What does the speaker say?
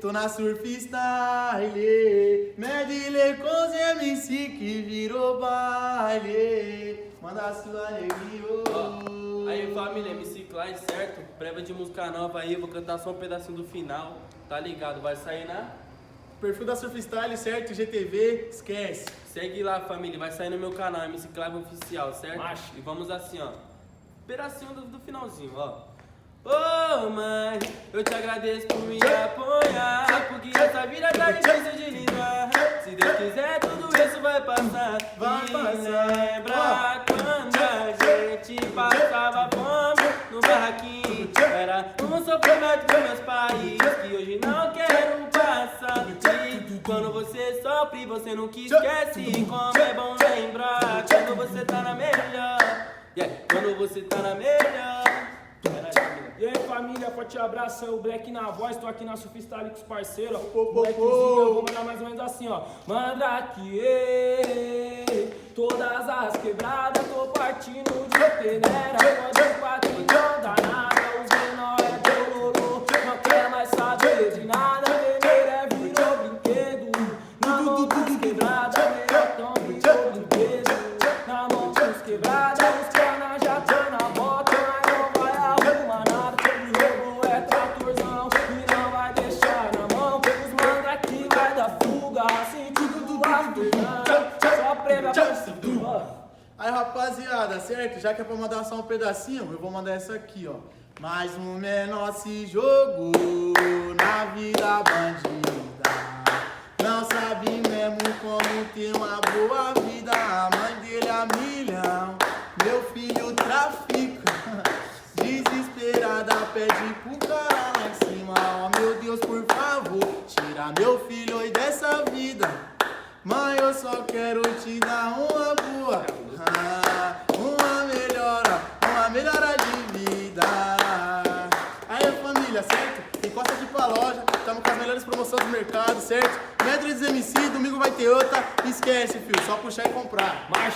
tô na Surfstyle, medley com os MC que virou baile. Manda a sua alegria. Aí família, MC Clyde, certo? Prévia de música nova aí, vou cantar só um pedacinho do final, tá ligado? Vai sair na... Perfil da Surfstyle, certo? GTV, esquece. Segue lá família, vai sair no meu canal, MC Clyde Oficial, certo? Macho. E vamos assim, ó. Pedacinho do finalzinho, ó. Ô mãe, eu te agradeço por me apoiar, porque essa vida tá difícil de lidar. Se Deus quiser, tudo isso vai passar. Vai E passar. lembra quando a gente passava fome no barraquinho? Era um sofrimento com meus pais, que hoje não quero passar. E quando você sofre, você nunca esquece como é bom lembrar. Quando você tá na melhor, quando você tá na melhor. E aí família, forte abraço, é o Black na voz, tô aqui na Surfstyle com os parceiros, Pô. Blackzinho, eu vou mandar mais ou menos assim, ó. Manda aqui, todas as quebradas, tô partindo de peneira, pode patrulhão danada, os menor é doloroso, não quer mais saber de nada, peneira virou brinquedo, na mão dos quebradas, melhotão virou brinquedo, na mão dos quebradas, os canas já tão na bota, mas não vai arrumar nada, todo jogo é tratorzão e não vai deixar na mão, os manda aqui vai dar fuga, sentido do aftersun, só prega pra Aí rapaziada, certo? Já que é pra mandar só um pedacinho, eu vou mandar essa aqui, ó. Mais um menor se jogou na vida bandida. Não sabe mesmo como ter uma boa vida. A mãe dele a milhão, meu filho trafica. Desesperada pede pro cara lá em cima. Oh meu Deus, por favor, tira meu filho aí dessa vida. Mãe, eu só quero te dar uma boa, uma melhora de vida. Aí família, certo? Encosta aqui pra loja, estamos com as melhores promoções do mercado, certo? Medley dos MC, domingo vai ter outra, esquece filho, só puxar e comprar.